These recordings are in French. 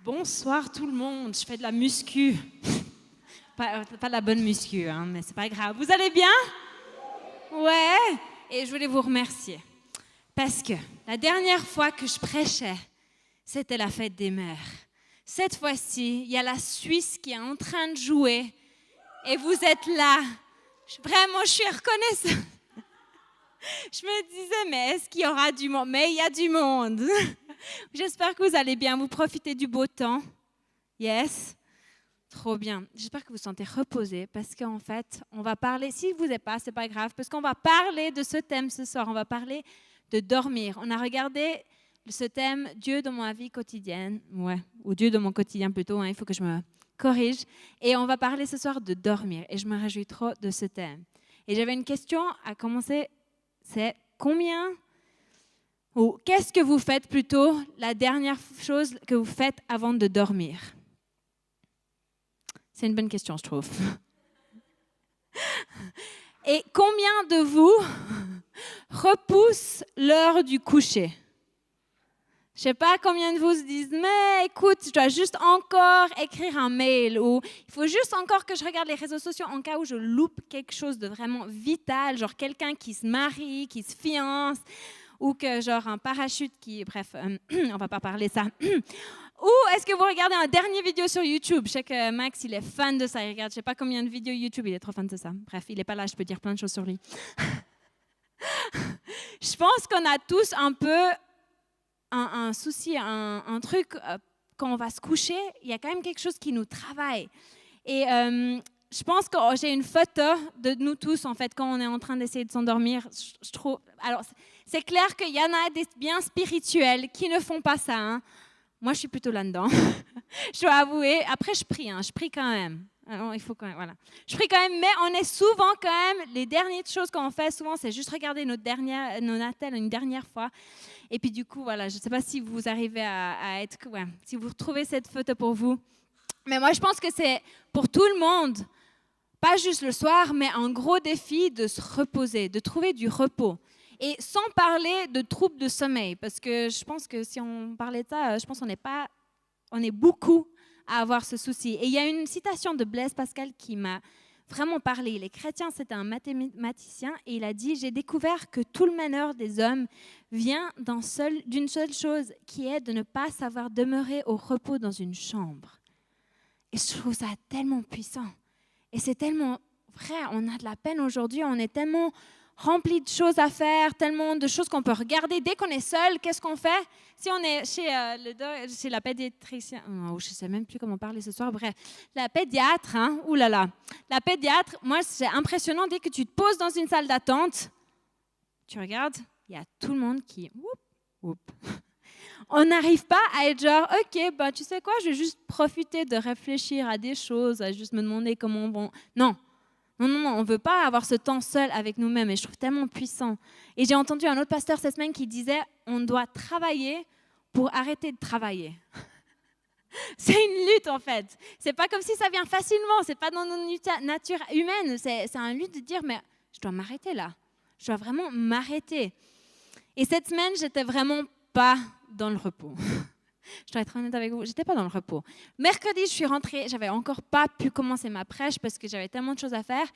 Bonsoir tout le monde, je fais de la muscu. Pas de la bonne muscu, hein, mais c'est pas grave. Vous allez bien? Ouais. Et je voulais vous remercier. Parce que la dernière fois que je prêchais, c'était la fête des mères. Cette fois-ci, il y a la Suisse qui est en train de jouer. Et vous êtes là. Vraiment, je suis reconnaissante. Je me disais, mais est-ce qu'il y aura du monde? Mais il y a du monde. J'espère que vous allez bien. Vous profitez du beau temps. Yes. Trop bien. J'espère que vous vous sentez reposés parce qu'en fait, on va parler, si vous n'êtes pas, c'est pas grave, parce qu'on va parler de ce thème ce soir. On va parler de dormir. On a regardé ce thème, Dieu dans ma vie quotidienne. Ouais, ou Dieu dans mon quotidien plutôt, hein, il faut que je me corrige. Et on va parler ce soir de dormir. Et je me réjouis trop de ce thème. Et j'avais une question à commencer, c'est combien ou qu'est-ce que vous faites plutôt la dernière chose que vous faites avant de dormir? C'est une bonne question, je trouve. Et combien de vous repoussent l'heure du coucher? Je ne sais pas combien de vous se disent, mais écoute, je dois juste encore écrire un mail ou il faut juste encore que je regarde les réseaux sociaux en cas où je loupe quelque chose de vraiment vital, genre quelqu'un qui se marie, qui se fiance ou que genre un parachute qui... Bref, on ne va pas parler ça. Ou est-ce que vous regardez un dernier vidéo sur YouTube? Je sais que Max, il est fan de ça. Il regarde, je ne sais pas combien de vidéos YouTube, il est trop fan de ça. Bref, il n'est pas là, je peux dire plein de choses sur lui. Je pense qu'on a tous un peu un souci, un truc, quand on va se coucher, il y a quand même quelque chose qui nous travaille. Et je pense que j'ai une photo de nous tous, en fait, quand on est en train d'essayer de s'endormir. Je trouve... Alors, c'est clair qu'il y en a des bien spirituels qui ne font pas ça, hein. Moi, je suis plutôt là-dedans. Je dois avouer. Après, je prie quand même. Alors, il faut quand même, voilà. Je prie quand même, mais on est souvent quand même, les dernières choses qu'on fait, souvent, c'est juste regarder nos natals une dernière fois. Et puis, du coup, voilà, je ne sais pas si vous arrivez à être... Ouais, si vous retrouvez cette photo pour vous. Mais moi, je pense que c'est pour tout le monde, pas juste le soir, mais un gros défi de se reposer, de trouver du repos. Et sans parler de troubles de sommeil, parce que je pense que si on parlait de ça, je pense qu'on est beaucoup à avoir ce souci. Et il y a une citation de Blaise Pascal qui m'a vraiment parlé. Il est chrétien, c'était un mathématicien, et il a dit « J'ai découvert que tout le malheur des hommes vient d'une seule chose, qui est de ne pas savoir demeurer au repos dans une chambre. » Et je trouve ça tellement puissant. Et c'est tellement vrai, on a de la peine aujourd'hui, on est tellement... rempli de choses à faire, tellement de choses qu'on peut regarder. Dès qu'on est seul, qu'est-ce qu'on fait? Si on est chez la pédiatricienne, je ne sais même plus comment parler ce soir, bref, la pédiatre, hein, oulala, la pédiatre, moi c'est impressionnant, dès que tu te poses dans une salle d'attente, tu regardes, il y a tout le monde qui... On n'arrive pas à être genre, ok, bah, tu sais quoi, je vais juste profiter de réfléchir à des choses, à juste me demander comment vont... Non, on ne veut pas avoir ce temps seul avec nous-mêmes et je trouve tellement puissant. Et j'ai entendu un autre pasteur cette semaine qui disait on doit travailler pour arrêter de travailler. C'est une lutte en fait. C'est pas comme si ça vient facilement, c'est pas dans notre nature humaine. C'est un lutte de dire mais je dois m'arrêter là. Je dois vraiment m'arrêter. Et cette semaine, j'étais vraiment pas dans le repos. Je dois être honnête avec vous, j'étais pas dans le repos. Mercredi, je suis rentrée, j'avais encore pas pu commencer ma prêche parce que j'avais tellement de choses à faire.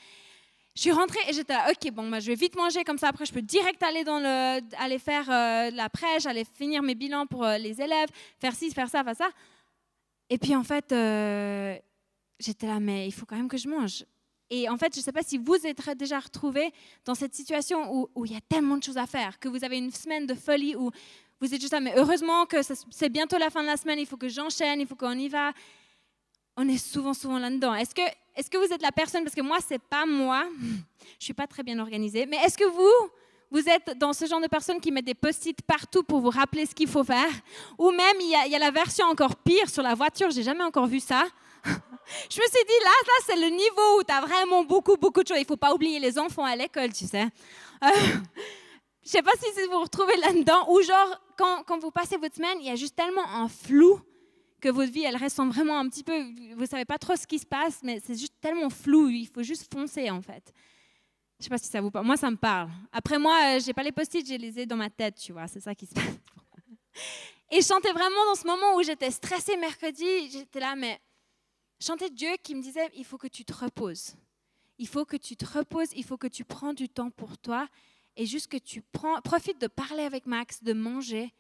Je suis rentrée et j'étais là, ok, bon, bah, je vais vite manger comme ça. Après, je peux direct aller faire la prêche, aller finir mes bilans pour les élèves, faire ci, faire ça, faire ça. Et puis en fait, j'étais là, mais il faut quand même que je mange. Et en fait, je ne sais pas si vous êtes déjà retrouvés dans cette situation où il y a tellement de choses à faire, que vous avez une semaine de folie où vous êtes juste là, mais heureusement que c'est bientôt la fin de la semaine, il faut que j'enchaîne, il faut qu'on y va. On est souvent là-dedans. Est-ce que vous êtes la personne, parce que moi, ce n'est pas moi, je ne suis pas très bien organisée, mais est-ce que vous êtes dans ce genre de personnes qui mettent des post-it partout pour vous rappeler ce qu'il faut faire? Ou même, il y a la version encore pire sur la voiture, je n'ai jamais encore vu ça. Je me suis dit, là c'est le niveau où tu as vraiment beaucoup de choses. Il ne faut pas oublier les enfants à l'école, tu sais. Je ne sais pas si vous vous retrouvez là-dedans, ou genre, quand vous passez votre semaine, il y a juste tellement un flou que votre vie, elle ressemble vraiment un petit peu, vous ne savez pas trop ce qui se passe, mais c'est juste tellement flou, il faut juste foncer en fait. Je ne sais pas si ça vous parle. Moi, ça me parle. Après, moi, je n'ai pas les post-it, je les ai dans ma tête, tu vois, c'est ça qui se passe. Et je chantais vraiment dans ce moment où j'étais stressée mercredi, j'étais là, mais je chantais Dieu qui me disait, il faut que tu te reposes. Il faut que tu te reposes, il faut que tu prends du temps pour toi et juste que tu profites de parler avec Max, de manger.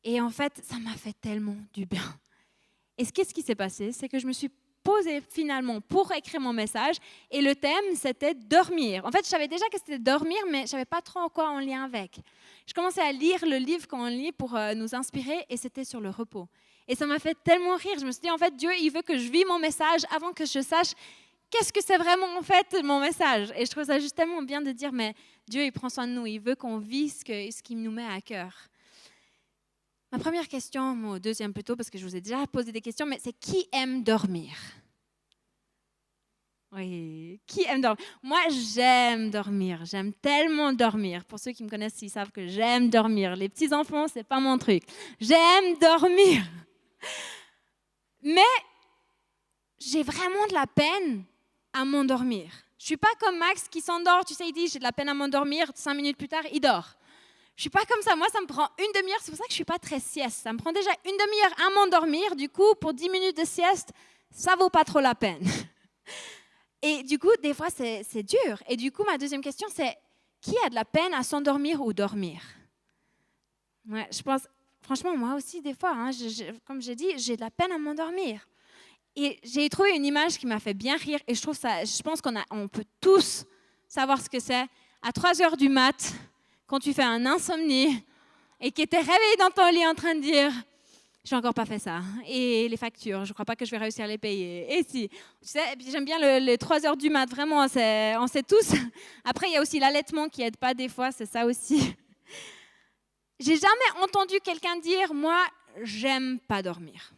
Et en fait, ça m'a fait tellement du bien. Et qu'est-ce qui s'est passé? C'est que je me suis posée finalement pour écrire mon message et le thème, c'était dormir. En fait, je savais déjà que c'était dormir, mais je ne savais pas trop en quoi en lien avec. Je commençais à lire le livre qu'on lit pour nous inspirer et c'était sur le repos. Et ça m'a fait tellement rire. Je me suis dit, en fait, Dieu, il veut que je vive mon message avant que je sache qu'est-ce que c'est vraiment en fait mon message. Et je trouve ça juste tellement bien de dire, mais Dieu, il prend soin de nous. Il veut qu'on vive ce qu'il nous met à cœur. Ma première question, mon deuxième plutôt, parce que je vous ai déjà posé des questions, mais c'est qui aime dormir? Oui, qui aime dormir? Moi, j'aime dormir. J'aime tellement dormir. Pour ceux qui me connaissent, ils savent que j'aime dormir. Les petits-enfants, ce n'est pas mon truc. J'aime dormir. Mais j'ai vraiment de la peine à m'endormir. Je ne suis pas comme Max qui s'endort, tu sais, il dit j'ai de la peine à m'endormir, 5 minutes plus tard, il dort. Je ne suis pas comme ça, moi ça me prend une demi-heure, c'est pour ça que je ne suis pas très sieste. Ça me prend déjà une demi-heure à m'endormir, du coup pour 10 minutes de sieste, ça ne vaut pas trop la peine. Et du coup, des fois c'est dur. Et du coup, ma deuxième question c'est, qui a de la peine à s'endormir ou dormir? Ouais, je pense, franchement moi aussi des fois, hein, comme j'ai dit, j'ai de la peine à m'endormir. Et j'ai trouvé une image qui m'a fait bien rire et je pense qu'on peut tous savoir ce que c'est. À 3 heures du mat', quand tu fais un insomnie et que tu es réveillé dans ton lit en train de dire « j'ai encore pas fait ça » et les factures, je crois pas que je vais réussir à les payer. Et si, tu sais, j'aime bien les 3 heures du mat', vraiment, on sait tous. Après, il y a aussi l'allaitement qui aide pas des fois, c'est ça aussi. J'ai jamais entendu quelqu'un dire « moi, j'aime pas dormir ».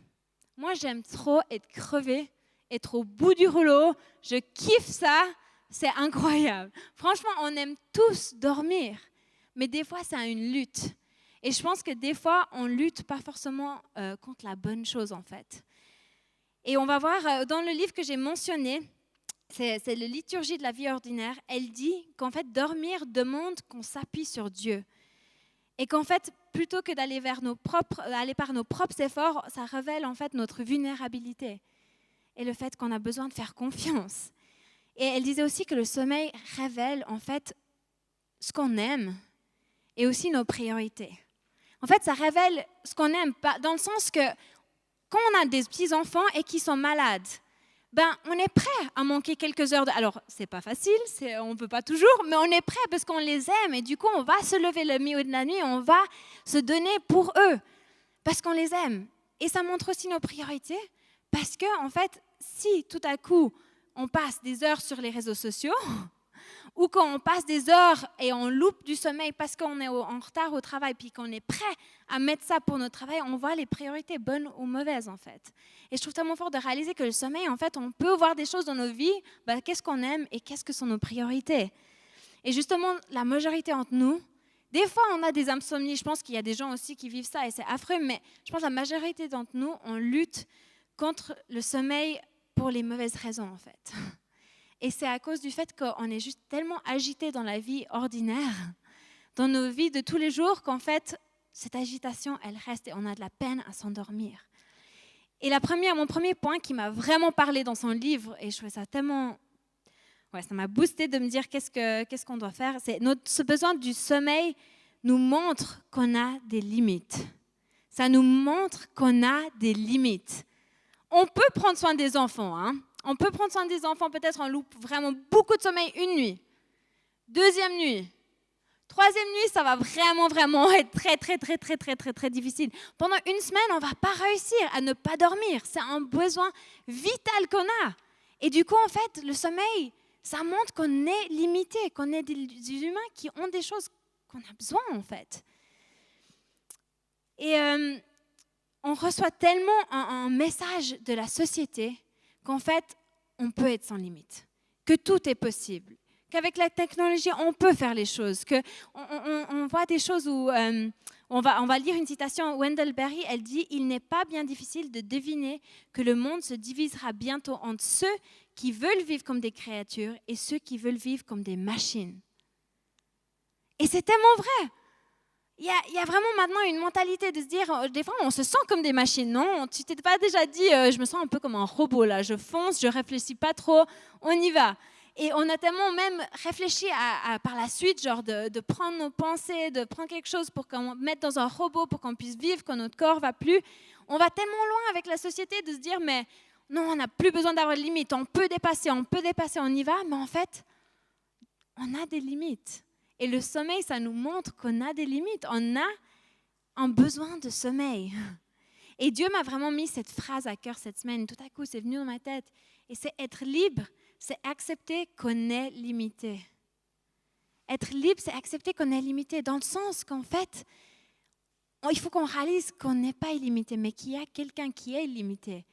Moi, j'aime trop être crevée, être au bout du rouleau. Je kiffe ça, c'est incroyable. Franchement, on aime tous dormir, mais des fois, c'est une lutte. Et je pense que des fois, on lutte pas forcément contre la bonne chose, en fait. Et on va voir dans le livre que j'ai mentionné, c'est la liturgie de la vie ordinaire, elle dit qu'en fait, dormir demande qu'on s'appuie sur Dieu. Et qu'en fait, plutôt que d'aller aller par nos propres efforts, ça révèle en fait notre vulnérabilité et le fait qu'on a besoin de faire confiance. Et elle disait aussi que le sommeil révèle en fait ce qu'on aime et aussi nos priorités. En fait, ça révèle ce qu'on aime, dans le sens que quand on a des petits-enfants et qui sont malades, on est prêt à manquer quelques heures. Alors, c'est pas facile, on ne peut pas toujours, mais on est prêt parce qu'on les aime. Et du coup, on va se lever le milieu de la nuit, on va se donner pour eux parce qu'on les aime. Et ça montre aussi nos priorités parce que, en fait, si tout à coup, on passe des heures sur les réseaux sociaux ou quand on passe des heures et on loupe du sommeil parce qu'on est en retard au travail puis qu'on est prêt à mettre ça pour notre travail, on voit les priorités bonnes ou mauvaises en fait. Et je trouve tellement fort de réaliser que le sommeil, en fait, on peut voir des choses dans nos vies, qu'est-ce qu'on aime et qu'est-ce que sont nos priorités. Et justement, la majorité d'entre nous, des fois on a des insomnies, je pense qu'il y a des gens aussi qui vivent ça et c'est affreux, mais je pense que la majorité d'entre nous, on lutte contre le sommeil pour les mauvaises raisons en fait. Et c'est à cause du fait qu'on est juste tellement agité dans la vie ordinaire, dans nos vies de tous les jours, qu'en fait, cette agitation, elle reste et on a de la peine à s'endormir. Et mon premier point qui m'a vraiment parlé dans son livre, et je trouvais ça tellement... Ouais, ça m'a boosté de me dire qu'est-ce qu'on doit faire, c'est ce besoin du sommeil nous montre qu'on a des limites. Ça nous montre qu'on a des limites. On peut prendre soin des enfants, hein. On peut prendre soin des enfants, peut-être on loupe vraiment beaucoup de sommeil une nuit. Deuxième nuit. Troisième nuit, ça va vraiment être très difficile. Pendant une semaine, on ne va pas réussir à ne pas dormir. C'est un besoin vital qu'on a. Et du coup, en fait, le sommeil, ça montre qu'on est limité, qu'on est des humains qui ont des choses qu'on a besoin, en fait. Et on reçoit tellement un message de la société qu'en fait, on peut être sans limite, que tout est possible, qu'avec la technologie, on peut faire les choses, qu'on voit des choses où on va lire une citation, Wendell Berry, elle dit « Il n'est pas bien difficile de deviner que le monde se divisera bientôt entre ceux qui veulent vivre comme des créatures et ceux qui veulent vivre comme des machines. » Et c'est tellement vrai. il y a vraiment maintenant une mentalité de se dire, des fois on se sent comme des machines, non? Tu t'es pas déjà dit, je me sens un peu comme un robot là, je fonce, je réfléchis pas trop, on y va. Et on a tellement même réfléchi par la suite, genre de prendre nos pensées, de prendre quelque chose pour qu'on mette dans un robot pour qu'on puisse vivre quand notre corps va plus. On va tellement loin avec la société de se dire, mais non, on n'a plus besoin d'avoir de limites, on peut dépasser, on y va, mais en fait, on a des limites. Et le sommeil, ça nous montre qu'on a des limites. On a un besoin de sommeil. Et Dieu m'a vraiment mis cette phrase à cœur cette semaine. Tout à coup, c'est venu dans ma tête. Et c'est être libre, c'est accepter qu'on est limité. Être libre, c'est accepter qu'on est limité. Dans le sens qu'en fait, il faut qu'on réalise qu'on n'est pas illimité, mais qu'il y a quelqu'un qui est illimité.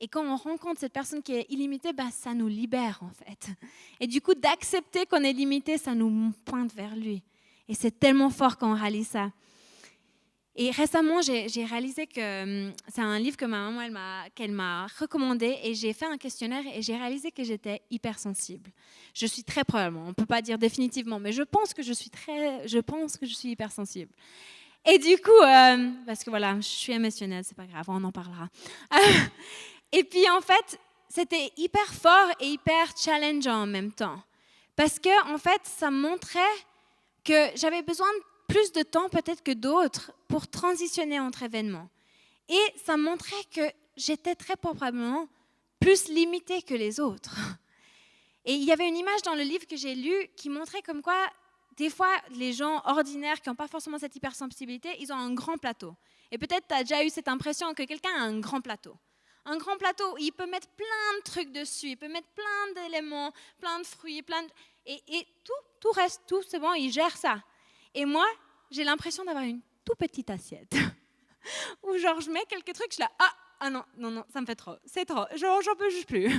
Et quand on rencontre cette personne qui est illimitée, ça nous libère en fait. Et du coup, d'accepter qu'on est limité, ça nous pointe vers lui. Et c'est tellement fort quand on réalise ça. Et récemment, j'ai réalisé que c'est un livre que ma maman qu'elle m'a recommandé et j'ai fait un questionnaire et j'ai réalisé que j'étais hypersensible. Je suis très probablement, on ne peut pas dire définitivement, mais je pense que je suis hypersensible. Et du coup, parce que voilà, je suis émotionnelle, c'est pas grave, on en parlera. Et puis en fait, c'était hyper fort et hyper challengeant en même temps. Parce que en fait, ça montrait que j'avais besoin de plus de temps peut-être que d'autres pour transitionner entre événements. Et ça montrait que j'étais très probablement plus limitée que les autres. Et il y avait une image dans le livre que j'ai lu qui montrait comme quoi, des fois, les gens ordinaires qui n'ont pas forcément cette hypersensibilité, ils ont un grand plateau. Et peut-être tu as déjà eu cette impression que quelqu'un a un grand plateau. Un grand plateau, il peut mettre plein de trucs dessus, il peut mettre plein d'éléments, plein de fruits, et tout reste, tout, c'est bon, il gère ça. Et moi, j'ai l'impression d'avoir une toute petite assiette où genre je mets quelques trucs, je suis là, non, ça me fait trop, c'est trop, j'en peux juste plus.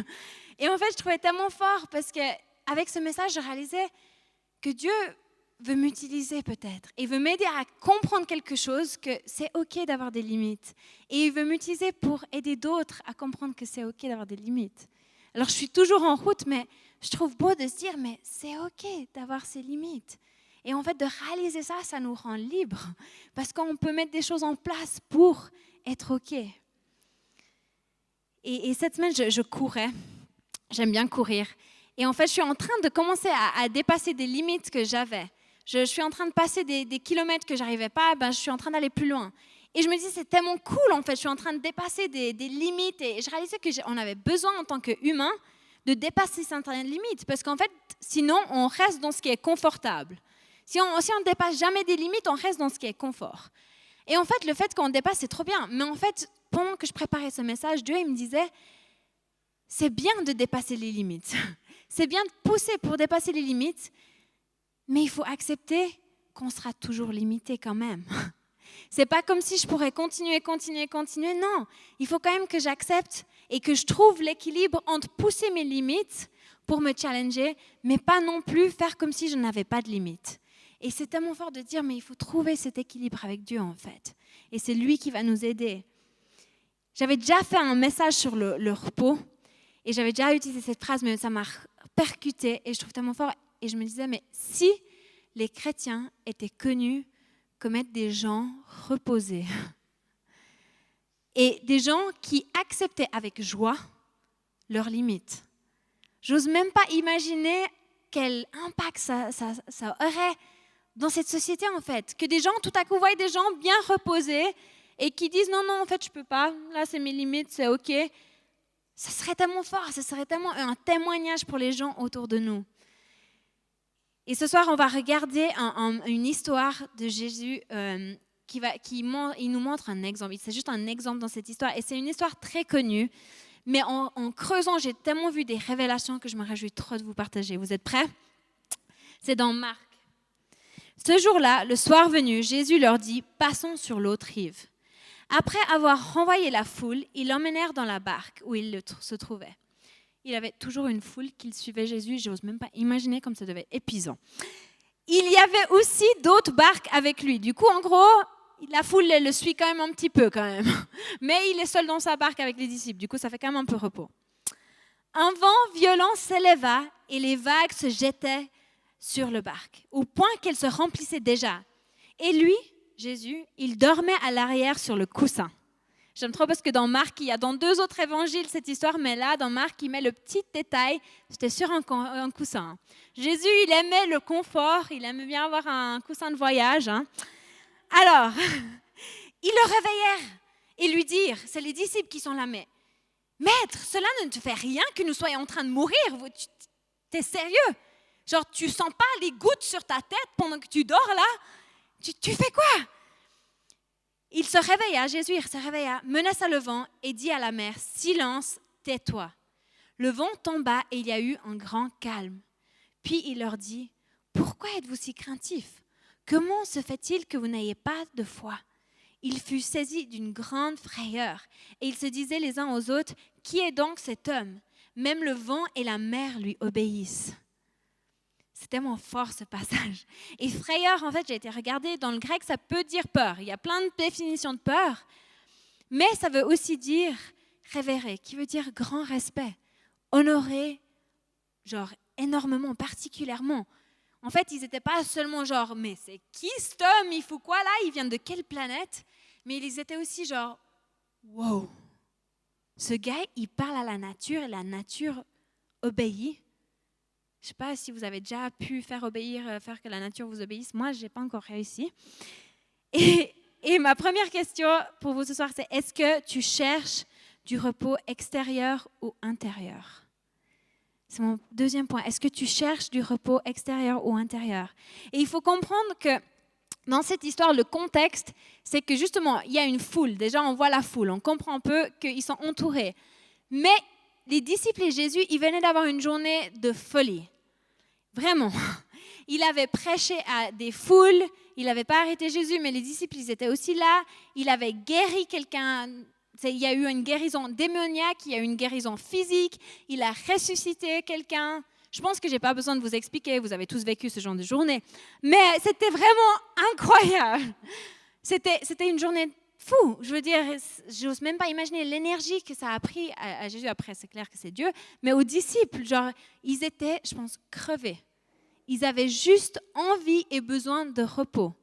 Et en fait, je trouvais tellement fort parce qu'avec ce message, je réalisais que Dieu veut m'utiliser peut-être et veut m'aider à comprendre quelque chose, que c'est OK d'avoir des limites. Et il veut m'utiliser pour aider d'autres à comprendre que c'est OK d'avoir des limites. Alors, je suis toujours en route, mais je trouve beau de se dire, mais c'est OK d'avoir ces limites. Et en fait, de réaliser ça, ça nous rend libres parce qu'on peut mettre des choses en place pour être OK. Et cette semaine, je courais. J'aime bien courir. Et en fait, je suis en train de commencer à dépasser des limites que j'avais. Je suis en train de passer des kilomètres que je n'arrivais pas, je suis en train d'aller plus loin. Et je me dis, c'est tellement cool, en fait, je suis en train de dépasser des limites. Et je réalisais qu'on avait besoin, en tant qu'humain, de dépasser certaines limites. Parce qu'en fait, sinon, on reste dans ce qui est confortable. Si on ne dépasse jamais des limites, on reste dans ce qui est confort. Et en fait, le fait qu'on dépasse, c'est trop bien. Mais en fait, pendant que je préparais ce message, Dieu il me disait, c'est bien de dépasser les limites. C'est bien de pousser pour dépasser les limites, mais il faut accepter qu'on sera toujours limité quand même. C'est pas comme si je pourrais continuer. Non, il faut quand même que j'accepte et que je trouve l'équilibre entre pousser mes limites pour me challenger, mais pas non plus faire comme si je n'avais pas de limites. Et c'est tellement fort de dire, mais il faut trouver cet équilibre avec Dieu en fait. Et c'est lui qui va nous aider. J'avais déjà fait un message sur le repos et j'avais déjà utilisé cette phrase, mais ça m'a percuté et je trouve tellement fort. Et je me disais, mais si les chrétiens étaient connus comme être des gens reposés et des gens qui acceptaient avec joie leurs limites, j'ose même pas imaginer quel impact ça aurait dans cette société en fait. Que des gens, tout à coup, voient des gens bien reposés et qui disent non, en fait, je peux pas, là, c'est mes limites, c'est OK. Ça serait tellement fort, ça serait tellement un témoignage pour les gens autour de nous. Et ce soir, on va regarder une histoire de Jésus il nous montre un exemple. C'est juste un exemple dans cette histoire. Et c'est une histoire très connue. Mais en creusant, j'ai tellement vu des révélations que je me réjouis trop de vous partager. Vous êtes prêts? C'est dans Marc. Ce jour-là, le soir venu, Jésus leur dit « Passons sur l'autre rive ». Après avoir renvoyé la foule, ils l'emmenèrent dans la barque où il se trouvait. Il avait toujours une foule qui suivait Jésus. Je n'ose même pas imaginer comme ça devait être épuisant. Il y avait aussi d'autres barques avec lui. Du coup, en gros, la foule elle le suit quand même un petit peu quand même. Mais il est seul dans sa barque avec les disciples. Du coup, ça fait quand même un peu repos. Un vent violent s'éleva et les vagues se jetaient sur le barque, au point qu'elle se remplissait déjà. Et lui, Jésus, il dormait à l'arrière sur le coussin. J'aime trop parce que dans Marc, il y a dans 2 autres évangiles cette histoire, mais là, dans Marc, il met le petit détail, c'était sur un coussin. Jésus, il aimait le confort, il aimait bien avoir un coussin de voyage. Alors, ils le réveillèrent et lui dirent, c'est les disciples qui sont là, mais Maître, cela ne te fait rien que nous soyons en train de mourir, t'es sérieux? Genre, tu sens pas les gouttes sur ta tête pendant que tu dors là? Tu fais quoi? Il se réveilla, Jésus il se réveilla, menaça le vent et dit à la mer, « Silence, tais-toi. » Le vent tomba et il y a eu un grand calme. Puis il leur dit, « Pourquoi êtes-vous si craintifs? Comment se fait-il que vous n'ayez pas de foi ?» Il fut saisi d'une grande frayeur et ils se disaient les uns aux autres, « Qui est donc cet homme? Même le vent et la mer lui obéissent. » C'est tellement fort ce passage. Et frayeur, en fait, j'ai été regarder, dans le grec, ça peut dire peur. Il y a plein de définitions de peur, mais ça veut aussi dire révérer, qui veut dire grand respect, honorer, genre énormément, particulièrement. En fait, ils n'étaient pas seulement genre, mais c'est qui cet homme? Il faut quoi là? Il vient de quelle planète? Mais ils étaient aussi genre, wow, ce gars, il parle à la nature et la nature obéit. Je ne sais pas si vous avez déjà pu faire que la nature vous obéisse. Moi, je n'ai pas encore réussi. Et ma première question pour vous ce soir, c'est est-ce que tu cherches du repos extérieur ou intérieur? C'est mon deuxième point. Est-ce que tu cherches du repos extérieur ou intérieur? Et il faut comprendre que dans cette histoire, le contexte, c'est que justement, il y a une foule. Déjà, on voit la foule. On comprend un peu qu'ils sont entourés. Mais les disciples et Jésus, ils venaient d'avoir une journée de folie. Vraiment. Il avait prêché à des foules. Il n'avait pas arrêté Jésus, mais les disciples, ils étaient aussi là. Il avait guéri quelqu'un. Il y a eu une guérison démoniaque, il y a eu une guérison physique. Il a ressuscité quelqu'un. Je pense que je n'ai pas besoin de vous expliquer. Vous avez tous vécu ce genre de journée. Mais c'était vraiment incroyable. C'était une journée fou. Je veux dire, je n'ose même pas imaginer l'énergie que ça a pris à Jésus. Après, c'est clair que c'est Dieu. Mais aux disciples, genre, ils étaient, je pense, crevés. Ils avaient juste envie et besoin de repos.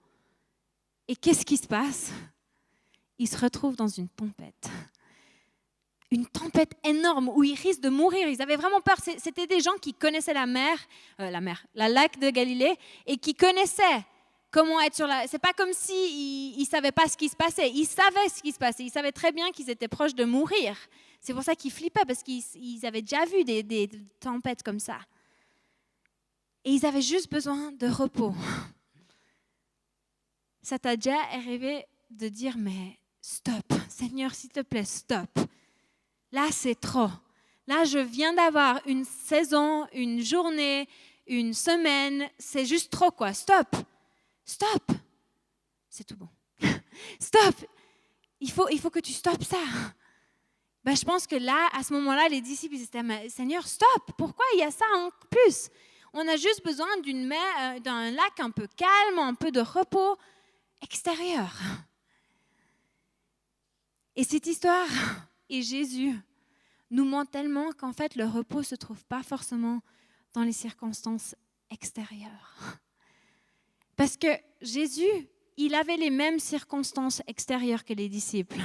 Et qu'est-ce qui se passe? Ils se retrouvent dans une tempête. Une tempête énorme où ils risquent de mourir. Ils avaient vraiment peur. C'était des gens qui connaissaient la lac de Galilée et qui connaissaient comment être sur la... C'est pas comme s'ils ne savaient pas ce qui se passait. Ils savaient ce qui se passait. Ils savaient très bien qu'ils étaient proches de mourir. C'est pour ça qu'ils flippaient, parce qu'ils avaient déjà vu des tempêtes comme ça. Et ils avaient juste besoin de repos. Ça t'a déjà arrivé de dire, mais stop, Seigneur, s'il te plaît, stop. Là, c'est trop. Là, je viens d'avoir une saison, une journée, une semaine. C'est juste trop, quoi. Stop. Stop. C'est tout bon. Stop. Il faut que tu stoppes ça. Ben, je pense que là, à ce moment-là, les disciples ils étaient, Seigneur, stop. Pourquoi il y a ça en plus? On a juste besoin d'un lac un peu calme, un peu de repos extérieur. Et cette histoire et Jésus nous montrent tellement qu'en fait, le repos ne se trouve pas forcément dans les circonstances extérieures. Parce que Jésus, il avait les mêmes circonstances extérieures que les disciples.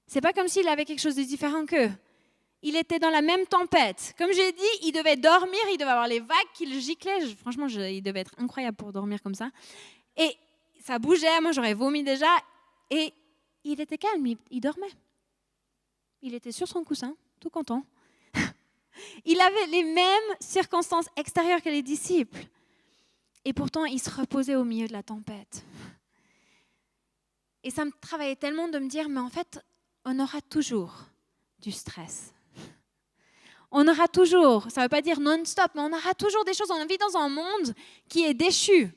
C'est pas comme s'il avait quelque chose de différent qu'eux. Il était dans la même tempête. Comme j'ai dit, il devait dormir, il devait avoir les vagues qui le giclaient. Franchement, il devait être incroyable pour dormir comme ça. Et ça bougeait, moi j'aurais vomi déjà. Et il était calme, il dormait. Il était sur son coussin, tout content. Il avait les mêmes circonstances extérieures que les disciples. Et pourtant, il se reposait au milieu de la tempête. Et ça me travaillait tellement de me dire, mais en fait, on aura toujours du stress. On aura toujours, ça ne veut pas dire non-stop, mais on aura toujours des choses. On vit dans un monde qui est déchu,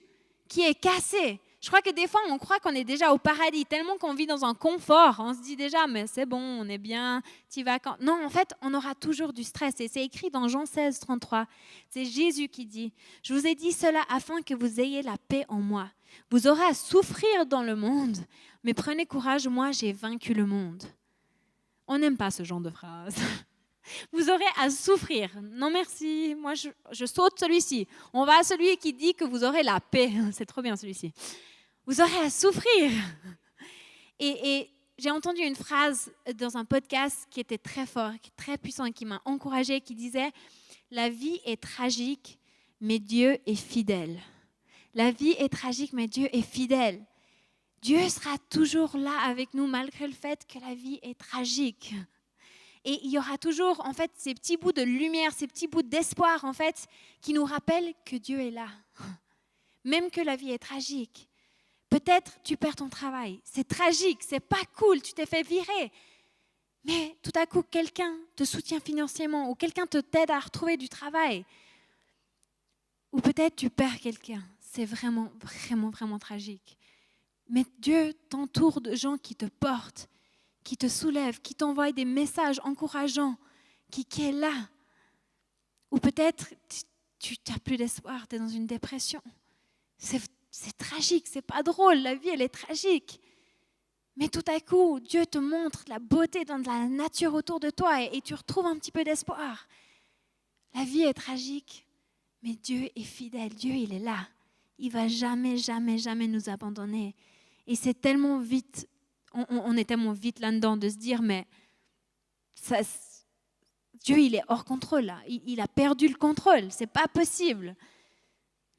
qui est cassé. Je crois que des fois, on croit qu'on est déjà au paradis, tellement qu'on vit dans un confort. On se dit déjà, mais c'est bon, on est bien, t'y vas quand... Non, en fait, on aura toujours du stress. Et c'est écrit dans Jean 16, 33. C'est Jésus qui dit, « Je vous ai dit cela afin que vous ayez la paix en moi. Vous aurez à souffrir dans le monde, mais prenez courage, moi, j'ai vaincu le monde. » On n'aime pas ce genre de phrase. Vous aurez à souffrir. Non, merci. Moi, je saute celui-ci. On va à celui qui dit que vous aurez la paix. C'est trop bien celui-ci. vous aurez à souffrir. Et j'ai entendu une phrase dans un podcast qui était très fort, très puissant et qui m'a encouragée, qui disait « La vie est tragique, mais Dieu est fidèle. » La vie est tragique, mais Dieu est fidèle. Dieu sera toujours là avec nous malgré le fait que la vie est tragique. Et il y aura toujours en fait ces petits bouts de lumière, ces petits bouts d'espoir en fait qui nous rappellent que Dieu est là. Même que la vie est tragique. Peut-être tu perds ton travail, c'est tragique, c'est pas cool, tu t'es fait virer. Mais tout à coup, quelqu'un te soutient financièrement ou quelqu'un t'aide à retrouver du travail. Ou peut-être tu perds quelqu'un, c'est vraiment, vraiment, vraiment tragique. Mais Dieu t'entoure de gens qui te portent, qui te soulèvent, qui t'envoient des messages encourageants, qui est là. Ou peut-être tu n'as plus d'espoir, tu es dans une dépression. C'est tragique, c'est pas drôle, la vie elle est tragique. Mais tout à coup, Dieu te montre la beauté dans la nature autour de toi et tu retrouves un petit peu d'espoir. La vie est tragique, mais Dieu est fidèle, Dieu il est là. Il va jamais, jamais, jamais nous abandonner. Et c'est tellement vite, on est tellement vite là-dedans de se dire, mais Dieu il est hors contrôle là, il a perdu le contrôle, c'est pas possible.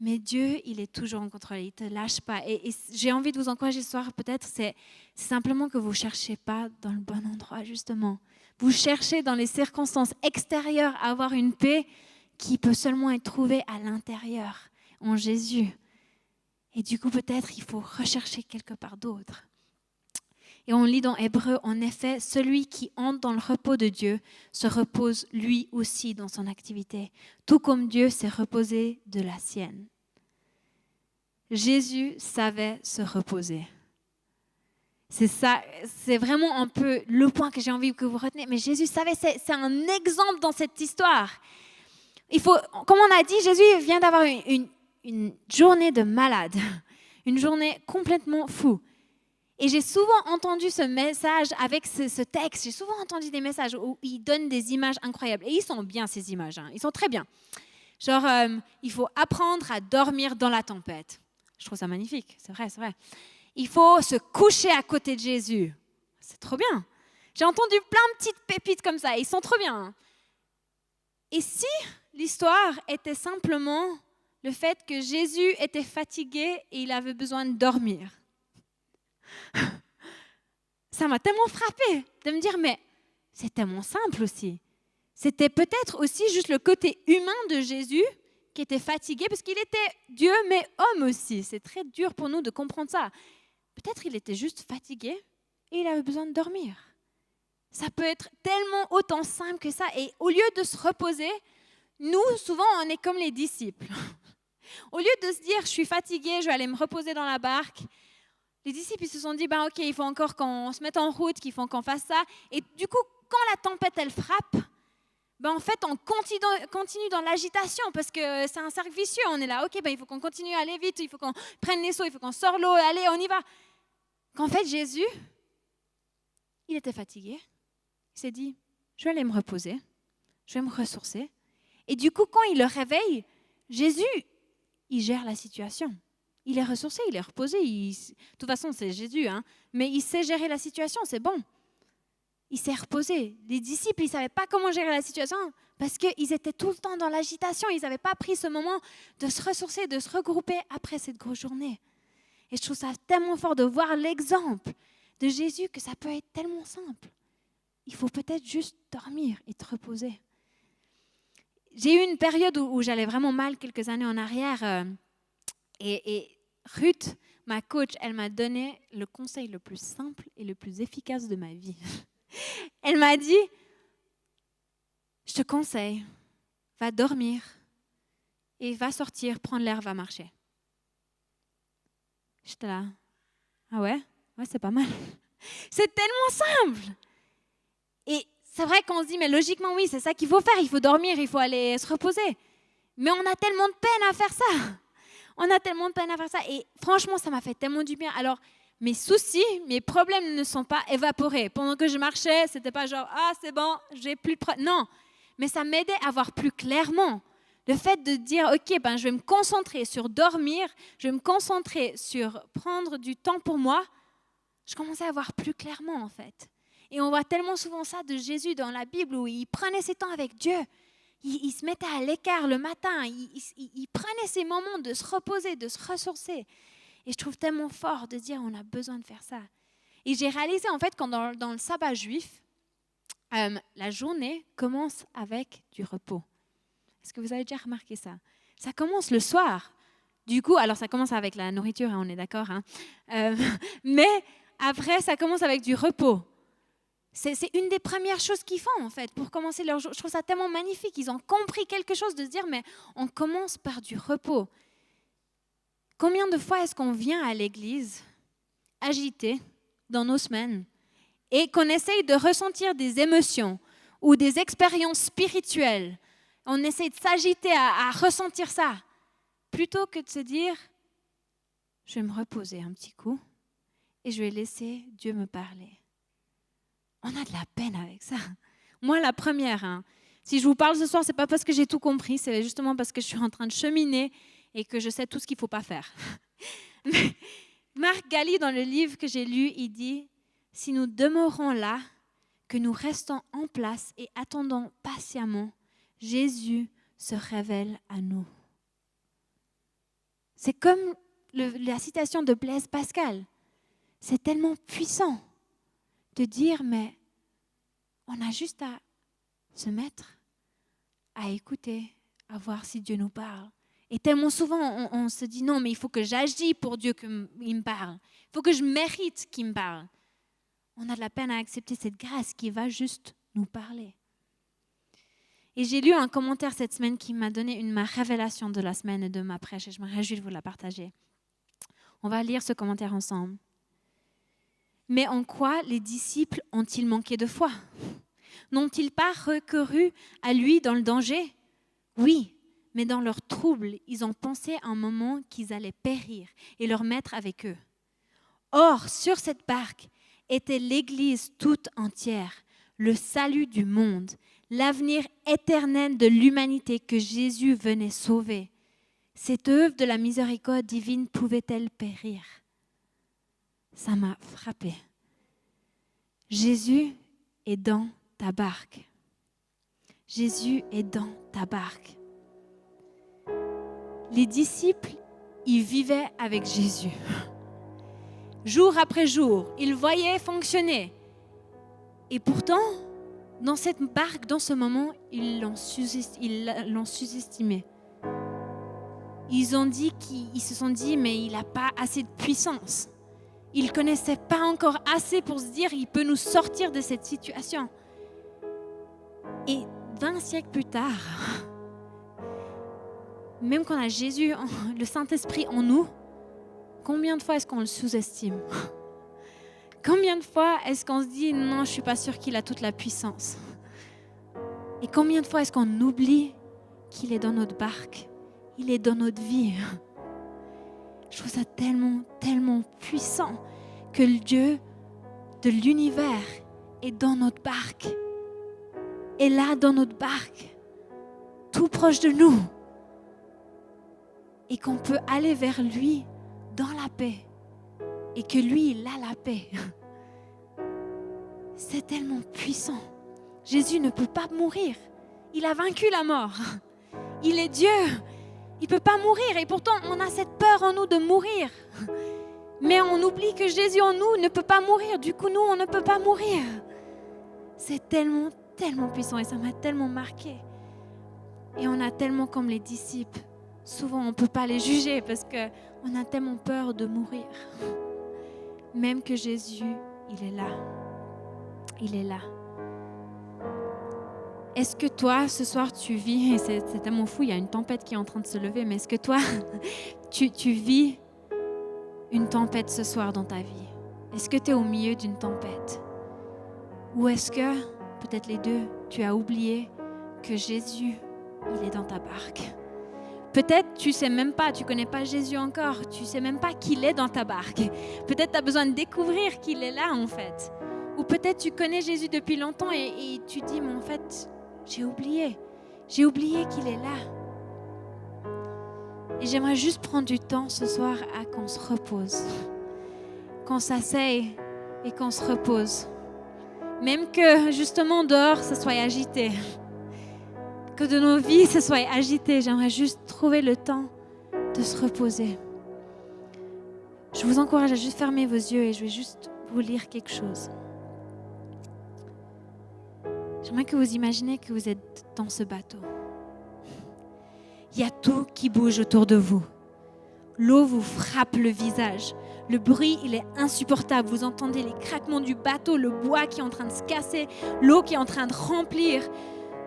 Mais Dieu, il est toujours en contrôle, il ne te lâche pas. Et j'ai envie de vous encourager ce soir, peut-être, c'est simplement que vous ne cherchez pas dans le bon endroit, justement. Vous cherchez dans les circonstances extérieures à avoir une paix qui peut seulement être trouvée à l'intérieur, en Jésus. Et du coup, peut-être, il faut rechercher quelque part d'autre. Et on lit dans Hébreux, en effet, celui qui entre dans le repos de Dieu se repose lui aussi dans son activité, tout comme Dieu s'est reposé de la sienne. Jésus savait se reposer. C'est ça, c'est vraiment un peu le point que j'ai envie que vous retenez. Mais Jésus savait, c'est un exemple dans cette histoire. Il faut, comme on a dit, Jésus vient d'avoir une journée de malade, une journée complètement fou. Et j'ai souvent entendu ce message avec ce texte. J'ai souvent entendu des messages où il donne des images incroyables. Et ils sont bien, ces images. Ils sont très bien. Genre, il faut apprendre à dormir dans la tempête. Je trouve ça magnifique. C'est vrai, c'est vrai. Il faut se coucher à côté de Jésus. C'est trop bien. J'ai entendu plein de petites pépites comme ça. Ils sont trop bien. Et si l'histoire était simplement le fait que Jésus était fatigué et il avait besoin de dormir? Ça m'a tellement frappée de me dire, mais c'est tellement simple aussi. C'était peut-être aussi juste le côté humain de Jésus qui était fatigué, parce qu'il était Dieu, mais homme aussi. C'est très dur pour nous de comprendre ça. Peut-être il était juste fatigué et il avait besoin de dormir. Ça peut être tellement autant simple que ça. Et au lieu de se reposer, nous, souvent, on est comme les disciples. Au lieu de se dire, je suis fatigué, je vais aller me reposer dans la barque, les disciples ils se sont dit, ok, il faut encore qu'on se mette en route, qu'il faut qu'on fasse ça. Et du coup, quand la tempête, elle frappe, en fait, on continue dans l'agitation parce que c'est un cercle vicieux. On est là, ok, il faut qu'on continue à aller vite, il faut qu'on prenne les seaux, il faut qu'on sorte l'eau, allez, on y va. Qu'en fait, Jésus, il était fatigué. Il s'est dit, je vais aller me reposer, je vais me ressourcer. Et du coup, quand il le réveille, Jésus, il gère la situation. Il est ressourcé, il est reposé. De toute façon, c'est Jésus, mais il sait gérer la situation, c'est bon. Il s'est reposé. Les disciples, ils ne savaient pas comment gérer la situation parce qu'ils étaient tout le temps dans l'agitation. Ils n'avaient pas pris ce moment de se ressourcer, de se regrouper après cette grosse journée. Et je trouve ça tellement fort de voir l'exemple de Jésus que ça peut être tellement simple. Il faut peut-être juste dormir et te reposer. J'ai eu une période où j'allais vraiment mal quelques années en arrière et Ruth, ma coach, elle m'a donné le conseil le plus simple et le plus efficace de ma vie. Elle m'a dit, je te conseille, va dormir et va sortir, prendre l'air, va marcher. J'étais là, ah ouais, c'est pas mal. C'est tellement simple. Et c'est vrai qu'on se dit, mais logiquement oui, c'est ça qu'il faut faire, il faut dormir, il faut aller se reposer. Mais on a tellement de peine à faire ça. On a tellement de peine à faire ça. Et franchement, ça m'a fait tellement du bien. Alors, mes soucis, mes problèmes ne sont pas évaporés. Pendant que je marchais, c'était pas genre, c'est bon, j'ai plus de problème. Non, mais ça m'aidait à voir plus clairement Le fait de dire, OK, je vais me concentrer sur dormir, je vais me concentrer sur prendre du temps pour moi, je commençais à voir plus clairement en fait. Et on voit tellement souvent ça de Jésus dans la Bible où il prenait ses temps avec Dieu. Il se mettait à l'écart le matin, il prenait ces moments de se reposer, de se ressourcer. Et je trouve tellement fort de dire on a besoin de faire ça. Et j'ai réalisé en fait quand dans le sabbat juif, la journée commence avec du repos. Est-ce que vous avez déjà remarqué ça? Ça commence le soir. Du coup, alors ça commence avec la nourriture, on est d'accord. Mais après, ça commence avec du repos. C'est une des premières choses qu'ils font en fait pour commencer leur jour. Je trouve ça tellement magnifique. Ils ont compris quelque chose de se dire, mais on commence par du repos. Combien de fois est-ce qu'on vient à l'église agité dans nos semaines et qu'on essaye de ressentir des émotions ou des expériences spirituelles? On essaie de s'agiter à ressentir ça, plutôt que de se dire, je vais me reposer un petit coup et je vais laisser Dieu me parler. On a de la peine avec ça. Moi, la première, si je vous parle ce soir, ce n'est pas parce que j'ai tout compris, c'est justement parce que je suis en train de cheminer et que je sais tout ce qu'il ne faut pas faire. Mais Marc Galli, dans le livre que j'ai lu, il dit, si nous demeurons là, que nous restons en place et attendons patiemment, Jésus se révèle à nous. C'est comme la citation de Blaise Pascal. C'est tellement puissant de dire, mais on a juste à se mettre, à écouter, à voir si Dieu nous parle. Et tellement souvent, on se dit, non, mais il faut que j'agisse pour Dieu qu'il me parle. Il faut que je mérite qu'il me parle. On a de la peine à accepter cette grâce qui va juste nous parler. Et j'ai lu un commentaire cette semaine qui m'a donné ma révélation de la semaine et de ma prêche, et je me réjouis de vous la partager. On va lire ce commentaire ensemble. Mais en quoi les disciples ont-ils manqué de foi? N'ont-ils pas recouru à lui dans le danger? Oui, mais dans leur trouble, ils ont pensé un moment qu'ils allaient périr et leur maître avec eux. Or, sur cette barque était l'Église toute entière, le salut du monde, l'avenir éternel de l'humanité que Jésus venait sauver. Cette œuvre de la miséricorde divine pouvait-elle périr? Ça m'a frappé. Jésus est dans ta barque. Jésus est dans ta barque. Les disciples, ils vivaient avec Jésus. Jour après jour, ils voyaient fonctionner. Et pourtant, dans cette barque, dans ce moment, ils l'ont sous-estimé. Ils se sont dit, mais il n'a pas assez de puissance. Ils ne connaissaient pas encore assez pour se dire, il peut nous sortir de cette situation. Et 20 siècles plus tard, même quand on a Jésus, le Saint-Esprit en nous, combien de fois est-ce qu'on le sous-estime? Combien de fois est-ce qu'on se dit, non, je ne suis pas sûre qu'il a toute la puissance? Et combien de fois est-ce qu'on oublie qu'il est dans notre barque? Il est dans notre vie. Je trouve ça tellement, tellement puissant que le Dieu de l'univers est dans notre barque. Est là dans notre barque, tout proche de nous. Et qu'on peut aller vers lui dans la paix. Et que lui, il a la paix. C'est tellement puissant. Jésus ne peut pas mourir. Il a vaincu la mort. Il est Dieu. Il ne peut pas mourir. Et pourtant, on a cette peur en nous de mourir. Mais on oublie que Jésus en nous ne peut pas mourir. Du coup, nous, on ne peut pas mourir. C'est tellement, tellement puissant. Et ça m'a tellement marqué. Et on a tellement comme les disciples. Souvent, on ne peut pas les juger parce qu'on a tellement peur de mourir. Même que Jésus, il est là. Il est là. Est-ce que toi, ce soir, tu vis, et c'est tellement fou, il y a une tempête qui est en train de se lever, mais est-ce que toi, tu vis une tempête ce soir dans ta vie? Est-ce que tu es au milieu d'une tempête? Ou est-ce que, peut-être les deux, tu as oublié que Jésus, il est dans ta barque? Peut-être tu ne sais même pas, tu ne connais pas Jésus encore, tu ne sais même pas qu'il est dans ta barque. Peut-être tu as besoin de découvrir qu'il est là en fait. Ou peut-être tu connais Jésus depuis longtemps et tu dis, mais en fait, j'ai oublié qu'il est là. Et j'aimerais juste prendre du temps ce soir à qu'on se repose, qu'on s'asseye et qu'on se repose. Même que justement dehors, ça soit agité. Que de nos vies, ça soit agité. J'aimerais juste trouver le temps de se reposer. Je vous encourage à juste fermer vos yeux et je vais juste vous lire quelque chose. J'aimerais que vous imaginez que vous êtes dans ce bateau. Il y a tout qui bouge autour de vous. L'eau vous frappe le visage. Le bruit, il est insupportable. Vous entendez les craquements du bateau, le bois qui est en train de se casser, l'eau qui est en train de remplir.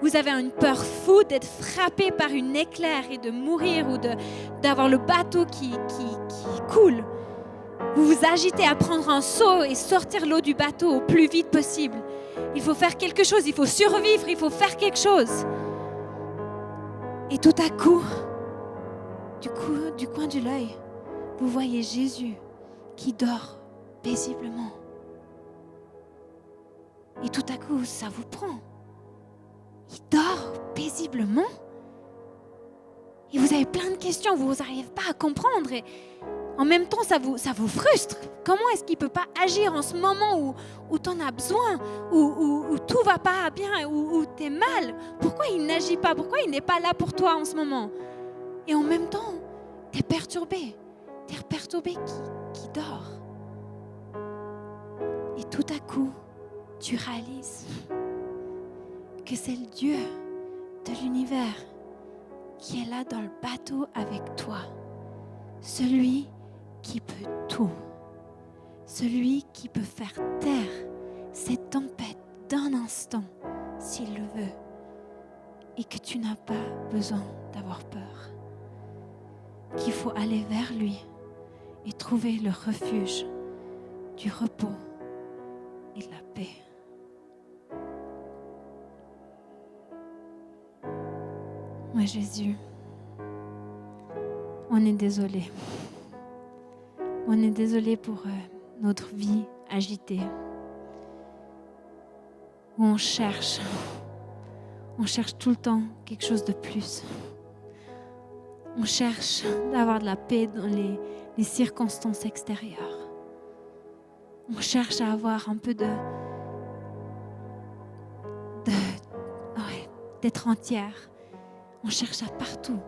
Vous avez une peur fou d'être frappé par une éclair et de mourir ou d'avoir le bateau qui coule. Vous vous agitez à prendre un seau et sortir l'eau du bateau au plus vite possible. Il faut faire quelque chose, il faut survivre, il faut faire quelque chose. Et tout à coup, du coin de l'œil, vous voyez Jésus qui dort paisiblement. Et tout à coup, ça vous prend. Il dort paisiblement. Et vous avez plein de questions, vous n'arrivez pas à comprendre. Et en même temps, ça vous frustre. Comment est-ce qu'il ne peut pas agir en ce moment où tu en as besoin, où tout ne va pas bien, où tu es mal? Pourquoi il n'agit pas? Pourquoi il n'est pas là pour toi en ce moment? Et en même temps, tu es perturbé. Tu es perturbé qui dort. Et tout à coup, tu réalises que c'est le Dieu de l'univers qui est là dans le bateau avec toi. Celui qui peut tout. Celui qui peut faire taire cette tempête d'un instant s'il le veut. Et que tu n'as pas besoin d'avoir peur. Qu'il faut aller vers lui et trouver le refuge du repos et de la paix. Ouais, Jésus, on est désolé. On est désolé pour notre vie agitée. Où on cherche tout le temps quelque chose de plus. On cherche d'avoir de la paix dans les circonstances extérieures. On cherche à avoir un peu d'être entière. On cherche ça partout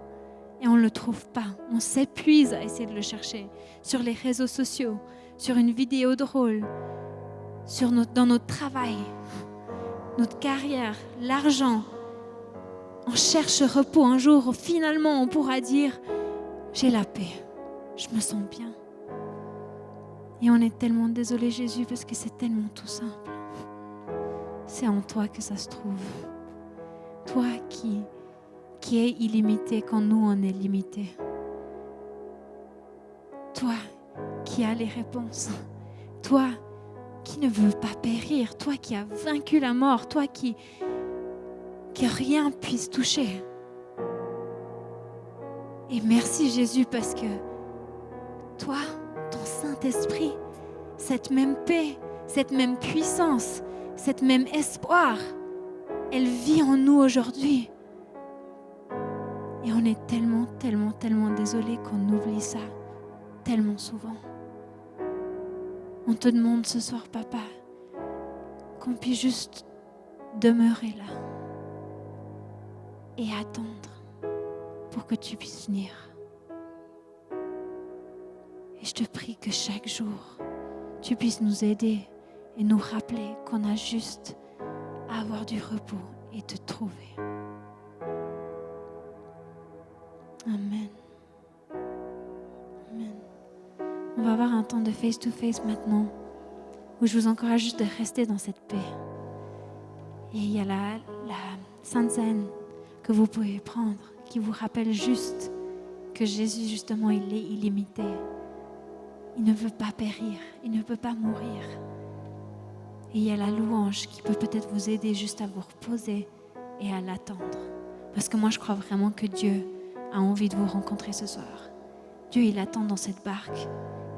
et on ne le trouve pas. On s'épuise à essayer de le chercher sur les réseaux sociaux, sur une vidéo drôle, dans notre travail, notre carrière, l'argent. On cherche repos. Un jour, finalement, on pourra dire « J'ai la paix, je me sens bien ». Et on est tellement désolé, Jésus, parce que c'est tellement tout simple. C'est en toi que ça se trouve. Toi qui est illimité quand nous, on est limité. Toi qui as les réponses. Toi qui ne veux pas périr. Toi qui as vaincu la mort. Toi qui rien puisse toucher. Et merci Jésus parce que toi, ton Saint-Esprit, cette même paix, cette même puissance, cette même espoir, elle vit en nous aujourd'hui. Et on est tellement, tellement, tellement désolé qu'on oublie ça tellement souvent. On te demande ce soir, Papa, qu'on puisse juste demeurer là et attendre pour que tu puisses venir. Et je te prie que chaque jour, tu puisses nous aider et nous rappeler qu'on a juste à avoir du repos et te trouver. Amen. Amen. On va avoir un temps de face-to-face maintenant où je vous encourage juste de rester dans cette paix. Et il y a la Sainte Seine que vous pouvez prendre qui vous rappelle juste que Jésus, justement, il est illimité. Il ne veut pas périr, il ne peut pas mourir. Et il y a la louange qui peut peut-être vous aider juste à vous reposer et à l'attendre. Parce que moi, je crois vraiment que Dieu a envie de vous rencontrer ce soir. Dieu, il attend dans cette barque.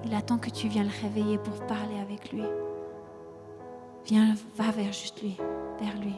Il attend que tu viennes le réveiller pour parler avec lui. Viens, va vers juste lui, vers lui.